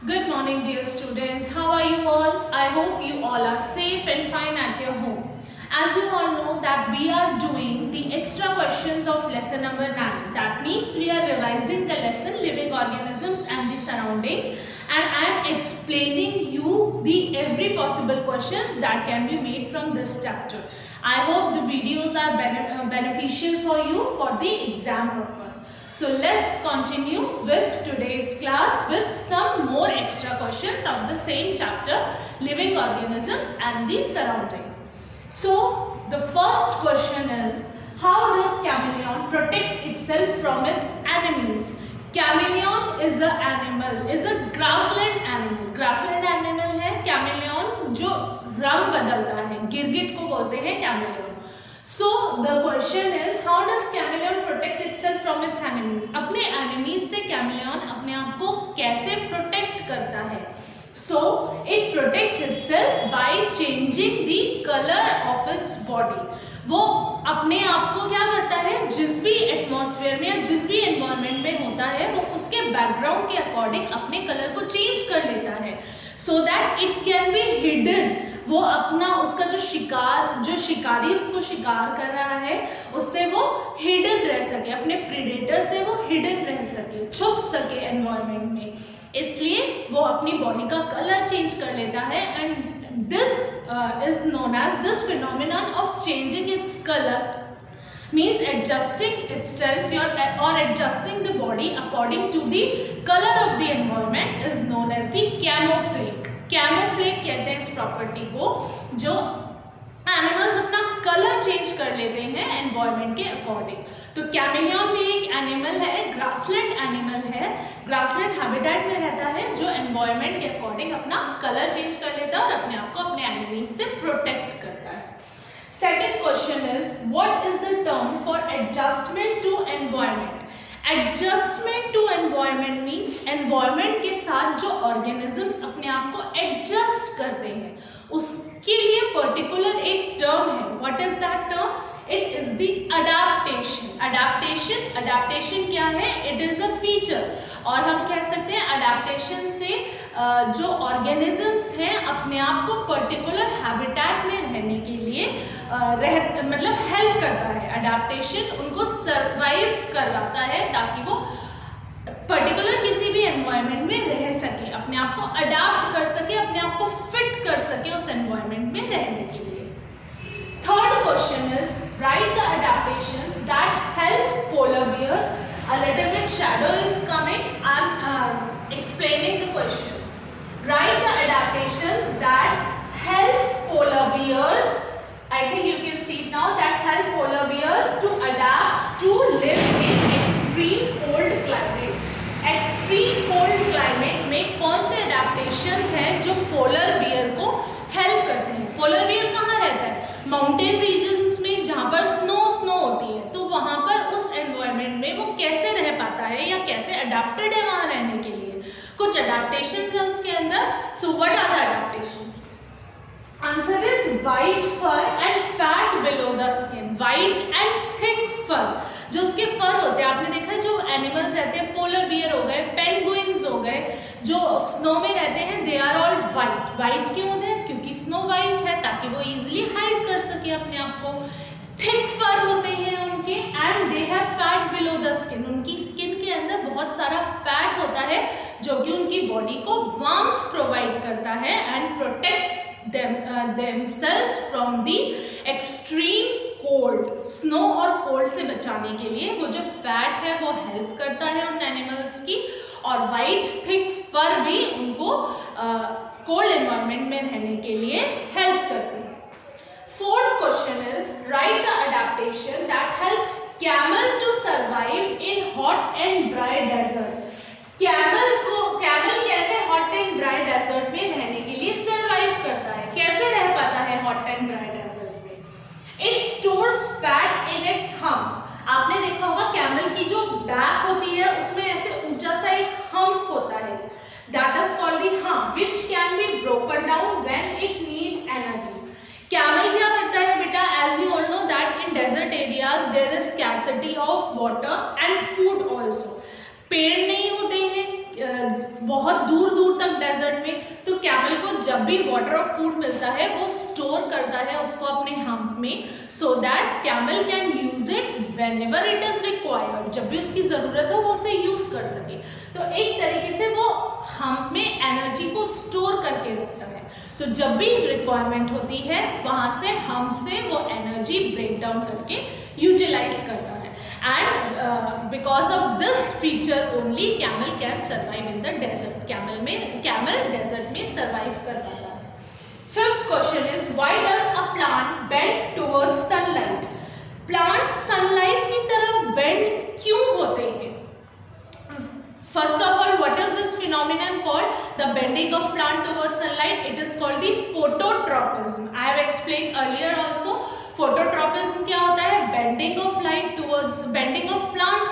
Good morning, dear students. How are you all? I hope you all are safe and fine at your home. As you all know that we are doing the extra questions of lesson number 9. That means we are revising the lesson living organisms and the surroundings, and I am explaining you the every possible questions that can be made from this chapter. I hope the videos are beneficial for you for the exam purpose. So let's continue with today's class with some more extra questions of the same chapter, living organisms and the surroundings. So the first question is, how does chameleon protect itself from its enemies? Chameleon is a animal, is a grassland animal. Grassland animal है chameleon जो रंग बदलता है, गिरगिट को बोलते हैं chameleon. So the question is, how does chameleon protect itself from its enemies? अपने enemies से chameleon अपने आप को कैसे protect करता है? So it protects itself by changing the color of its body. वो अपने आप को क्या करता है, जिस भी एटमॉस्फेयर में या जिस भी एनवायरनमेंट में होता है वो उसके बैकग्राउंड के अकॉर्डिंग अपने कलर को चेंज कर लेता है, so that it can be hidden. वो अपना उसका जो शिकारी उसको शिकार कर रहा है उससे वो हिडन रह सके, अपने प्रीडेटर से वो हिडन रह सके, छुप सके एनवायरनमेंट में, इसलिए वो अपनी बॉडी का कलर चेंज कर लेता है. And this is known as this phenomenon of changing its colour means adjusting itself or adjusting the body according to the color of the environment is known as the camouflage. Camouflage कहते हैं इस property को, जो animals अपना colour change कर लेते हैं environment के अकॉर्डिंग. तो कैमेलियन भी एक एनिमल है, ग्रासलैंड एनिमल है, ग्रासलैंड हैबिटेट में रहता है, जो एनवायरनमेंट के अकॉर्डिंग अपना कलर चेंज कर लेता है और अपने आप को अपने एनिमीज से प्रोटेक्ट करता है. Second question is, what is the term for adjustment to environment? Adjustment to environment means environment के साथ जो ऑर्गेनिजम्स अपने आप को एडजस्ट करते हैं उसके लिए पर्टिकुलर एक टर्म है. What is that term? It is the adaptation. Adaptation क्या है? इट इज अ फीचर, और हम कह सकते हैं अडैप्टेशन से जो ऑर्गेनिजम्स हैं अपने आप को पर्टिकुलर हैबिटेट में रहने के लिए मतलब हेल्प करता है. अडैप्टेशन उनको सर्वाइव करवाता है ताकि वो पर्टिकुलर किसी भी एनवायरनमेंट में रह सके, अपने आप को अडाप्ट कर सके, अपने आप को फिट कर सके उस एनवायरनमेंट में रहने के लिए. Third question is, write the adaptations that help polar bears. A little bit shadow is coming. I'm explaining the question. Write the adaptations that help polar bears. I think you can see it now. That help polar bears to adapt to live in extreme cold climate. Extreme cold climate में कौन से adaptations हैं जो polar bear को help करते हैं? Polar bear कहाँ रहता है? Mountain regions में, जहाँ पर snow होती है, तो वहाँ पर उस environment में वो कैसे रह पाता है या कैसे adapted है वहाँ रहने के लिए? कुछ adaptations है उसके अंदर. So what are the adaptations? Answer is white fur and fat below the skin. White and thick fur. जो उसके फर होते हैं, आपने देखा है जो एनिमल्स रहते हैं, पोलर बियर हो गए, पेंगुइन्स हो गए, जो स्नो में रहते हैं, they are all white. White क्यों होते हैं? क्योंकि स्नो वाइट है, ताकि वो इजीली हाइड कर सके अपने आप को. थिक फर होते हैं उनके, and they have fat below the skin. उनकी स्किन के अंदर बहुत सारा फैट होता है जो कि उनकी बॉडी को वार्मथ प्रोवाइड करता है and protects themselves from the extreme cold. Snow और कोल्ड से बचाने के लिए वो जो फैट है वो हेल्प करता है उन एनिमल्स की, और वाइट थिक फर भी उनको कोल्ड एनवायरनमेंट में रहने के लिए हेल्प करते हैं. Fourth question is, write the adaptation that helps camel to survive in hot and dry desert. Camel कैसे हॉट एंड ड्राई डेजर्ट में रहने के लिए सर्वाइव करता है? कैसे रह पाता है हॉट एंड ड्राई डेजर्ट में? It stores fat in its hump. आपने देखा होगा कैमल की जो बैक होती है उसमें ऐसे ऊंचा सा एक हम्प होता है, that is called the hump, which can be broken down when it needs energy. Camel क्या करता है बेटा? As you all know that in desert areas there is scarcity of water and food also. पेड़ नहीं होते हैं, बहुत दूर दूर तक डेजर्ट में, तो कैमल को जब भी वाटर और फूड मिलता है वो स्टोर करता है उसको अपने हम्प में, so that camel can use it whenever it is required, जब भी उसकी ज़रूरत हो वो उसे यूज़ कर सके। तो एक तरीके से वो हम्प में एनर्जी को स्टोर करके रखता है, तो जब भी रिक्वायरमेंट होती है वहाँ से हम्प से वो एनर्जी ब्रेक डाउन करके यूटिलाइज करता है। And because of this feature only camel can survive in the desert, camel desert में सर्वाइव कर पाता है। Fifth question is why does a plant bend towards sunlight? Plant sunlight की तरफ bend क्यों होते हैं? First of all, what is this phenomenon called? The bending of plant towards sunlight. It is called the phototropism. I have explained earlier also. Phototropism क्या होता है? Bending of plant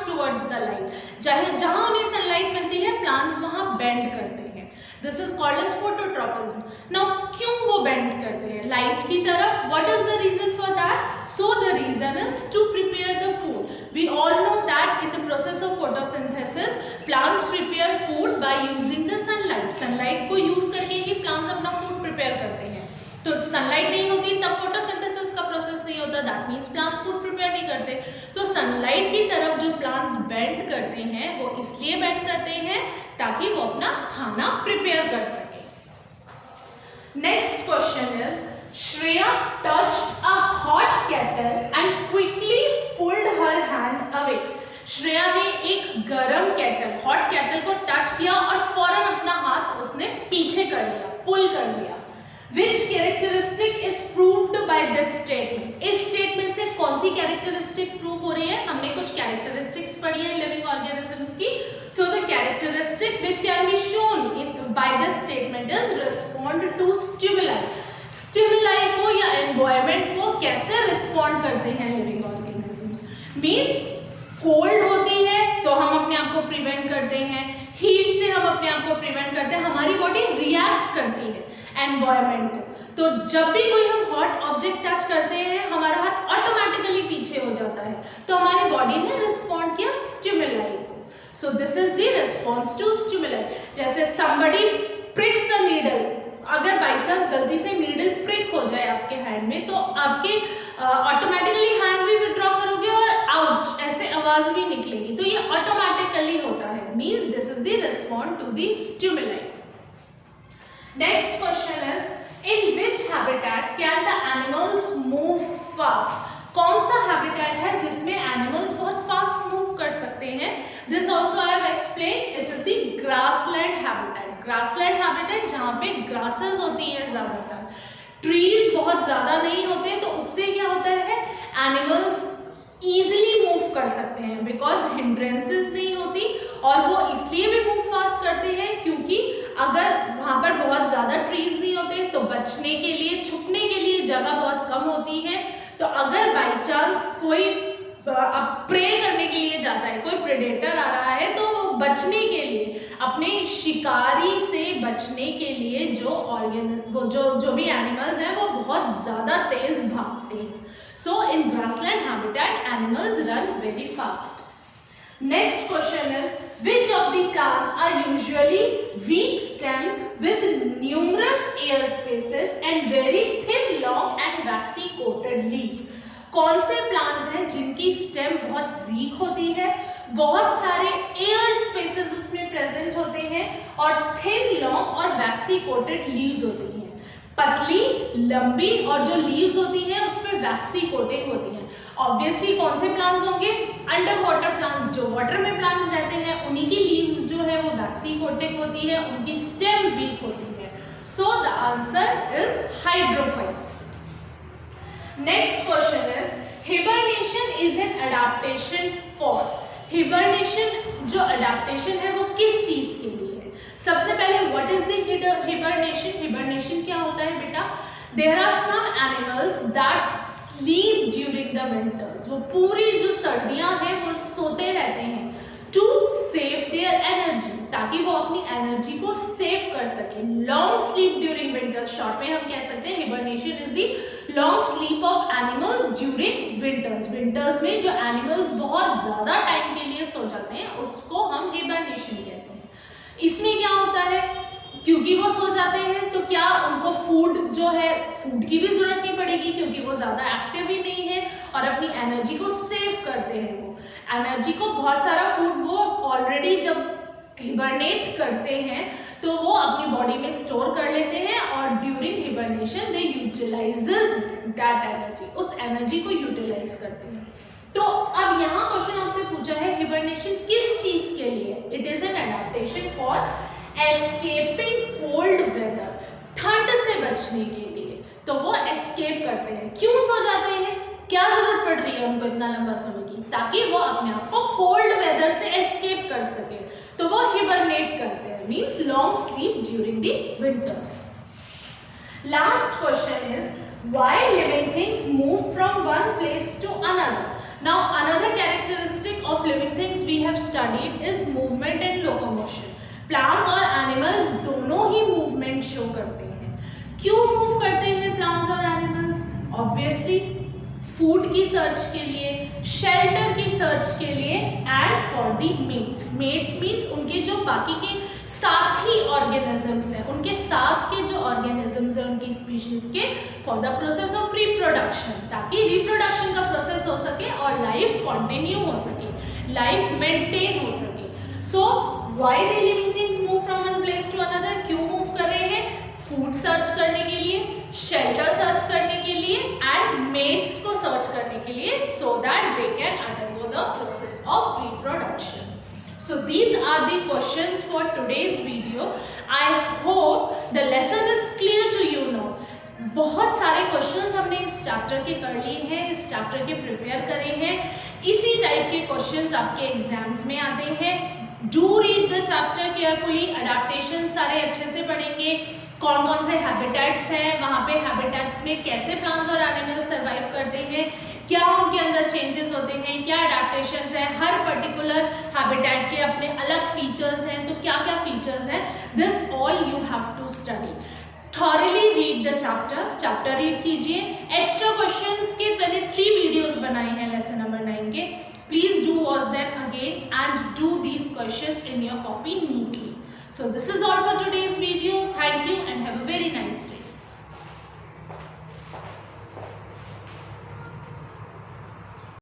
towards the light. जहाँ उन्हें sunlight मिलती है, plants वहाँ bend करते हैं. This is called as phototropism. Now, क्यों वो bend करते हैं light की तरफ? What is the reason for that? So the reason is to prepare the food. We all know that in the process of photosynthesis, plants prepare food by using the sunlight. Sunlight को use करके ही plants अपना food prepare करते हैं. तो sunlight नहीं होती तब photosynthesis का process नहीं होता. That means plants food prepare नहीं करते. तो sunlight की तरफ जो plants bend करते हैं वो इसलिए bend करते हैं ताकि वो अपना खाना prepare कर सके. Next question is Shreya touched a hot kettle and quickly pulled her hand away. Shreya ने एक गरम केटल, हॉट केटल को टच किया और फौरन अपना हाथ उसने पीछे कर लिया, पुल कर लिया. Which characteristic is proved by this statement? इस स्टेटमेंट से कौन सी कैरेक्टरिस्टिक प्रूव हो रही है? हमने कुछ कैरेक्टरिस्टिक्स पढ़ी है लिविंग ऑर्गेनिजम्स की. So the characteristic which can be shown by this statement is respond to stimuli. Stimuli को या एनवायरमेंट को कैसे रिस्पॉन्ड करते हैं लिविंग ऑर्गेनिजम्स? मीन्स कोल्ड होती है तो हम अपने आप को प्रिवेंट करते हैं, हीट से हम अपने आप को प्रिवेंट करते हैं, हमारी बॉडी रिएक्ट करती है एनवायरनमेंट को. तो जब भी कोई हम हॉट ऑब्जेक्ट टच करते हैं हमारा हाथ ऑटोमेटिकली पीछे हो जाता है, तो हमारी बॉडी ने रिस्पॉन्ड किया स्टिमुलाई को. So this is the response to stimuli. जैसे somebody pricks a needle, अगर बाई चांस गलती से नीडल प्रिक हो जाए आपके हैंड में तो आपके ऑटोमेटिकली हैंड भी विड्रॉ करोगे और आउच ऐसे आवाज भी निकलेगी. तो ये ऑटोमेटिकली होता है. Means this is the response to the stimuli. Next question is in which habitat can the animals move fast? कौन सा हैबिटेट है जिसमें एनिमल्स बहुत फास्ट मूव कर सकते हैं? This also I have explain. It is the grassland habitat. Grassland habitat जहाँ पे ग्रासेस होती है ज़्यादातर, ट्रीज बहुत ज़्यादा नहीं होते, तो उससे क्या होता है एनिमल्स ईजिली मूव कर सकते हैं बिकॉज हिंड्रेंसेस नहीं होती. और वो इसलिए भी मूव फास्ट करते हैं क्योंकि अगर वहाँ पर बहुत ज़्यादा ट्रीज नहीं होते तो बचने के लिए, छुपने के लिए जगह बहुत कम होती है. तो अगर बाई चांस कोई प्रे करने के लिए जाता है, कोई प्रेडेटर आ रहा है, तो बचने के लिए, अपने शिकारी से बचने के लिए जो भी एनिमल्स हैं वो बहुत ज़्यादा तेज भागते हैं. So in grassland habitat animals run very fast. Next question is which of the plants are usually weak stemmed with numerous air spaces and very thin long and waxy coated leaves? कौन से plants हैं जिनकी stem बहुत week होती है, बहुत सारे air spaces उसमें प्रेजेंट होते हैं और थिन लॉन्ग और वैक्सी कोटेड लीव्स होती हैं? पतली, लंबी और जो लीव्स होती हैं उसमें वैक्सी कोटिंग होती है. ऑब्वियसली कौन से प्लांट्स होंगे? Under water plants. जो वाटर में प्लांट्स रहते हैं उन्हीं की लीव्स जो है वो वैक्सी कोटिंग होती है, उनकी स्टेम वीक होती है. So the answer is hydrophytes. Next question is hibernation is an adaptation for. Hibernation जो adaptation है वो किस चीज के लिए है? सबसे पहले what is the hibernation? Hibernation क्या होता है बेटा? There are some animals that sleep during the winters. वो पूरी जो सर्दियां हैं वो सोते रहते हैं to save their energy, ताकि वो अपनी एनर्जी को सेव कर सके. Long sleep during winters, short में हम कह सकते हैं hibernation is the long sleep of animals during winters. Winters में जो एनिमल्स बहुत ज़्यादा टाइम के लिए सो जाते हैं उसको हम हिबरनेशन कहते हैं. इसमें क्या होता है, क्योंकि वो सो जाते हैं तो क्या उनको फूड जो है, फूड की भी जरूरत नहीं पड़ेगी क्योंकि वो ज़्यादा एक्टिव ही नहीं है और अपनी एनर्जी को सेव करते हैं। वो एनर्जी को बहुत सारा फूड वो ऑलरेडी जब हिबरनेट करते हैं तो वो अपनी बॉडी में स्टोर कर लेते हैं और during hibernation they utilises that energy, उस एनर्जी को यूटिलाइज करते हैं। तो अब यहाँ क्वेश्चन आपसे पूछा है हिबरनेशन किस चीज के लिए? It is an adaptation for escaping cold weather, ठंड से बचने के लिए। तो वो एस्केप करते हैं। क्यों सो जाते हैं? क्या जरूरत पड़ रही है उनको इतना लंबा समय की? ताकि वो अपने आप को कोल्ड वेदर से एस्केप कर सके। तो वो हिबरनेट करते हैं, means long sleep during the winters. Last question is why living things move from one place to another. Now another characteristic of living things we have studied is movement and locomotion. Plants और animals दोनों ही movement show करते हैं। क्यों move करते हैं plants और animals? Obviously food की search के लिए, shelter की सर्च के लिए and for the mates. Mates means उनके जो बाकी के साथी organisms हैं, उनके साथ के जो organisms हैं उनकी species के for the process of reproduction, ताकि reproduction का process हो सके और life continue हो सके, life maintain हो सके। So why the living things move from one place to another? क्यों move कर रहे हैं? फूड सर्च करने के लिए, शेल्टर सर्च करने के लिए एंड मेट्स को सर्च करने के लिए, so that they can undergo the process of reproduction. So these are the questions for today's video. I hope the lesson is clear to you now. बहुत सारे questions हमने इस चैप्टर के कर लिए हैं, इस चैप्टर के प्रिपेयर करे हैं। इसी टाइप के क्वेश्चंस आपके एग्जाम्स में आते हैं। Do read the chapter carefully, adaptation सारे अच्छे से पढ़ेंगे। कौन कौन से हैबिटेट्स हैं, वहाँ पे हैबिटेट्स में कैसे प्लांट्स और एनिमल्स सर्वाइव करते हैं, क्या उनके अंदर चेंजेस होते हैं, क्या अडेप्टेशंस हैं, हर पर्टिकुलर हैबिटेट के अपने अलग फीचर्स हैं, तो क्या क्या फीचर्स हैं, this all you have to study. Thoroughly read the chapter read कीजिए। एक्स्ट्रा क्वेश्चंस के मैंने 3 वीडियोस बनाए हैं लेसन नंबर 9 के, please do watch them again and do these questions in your copy neatly. So this is all for today's video. Thank you and have a very nice day.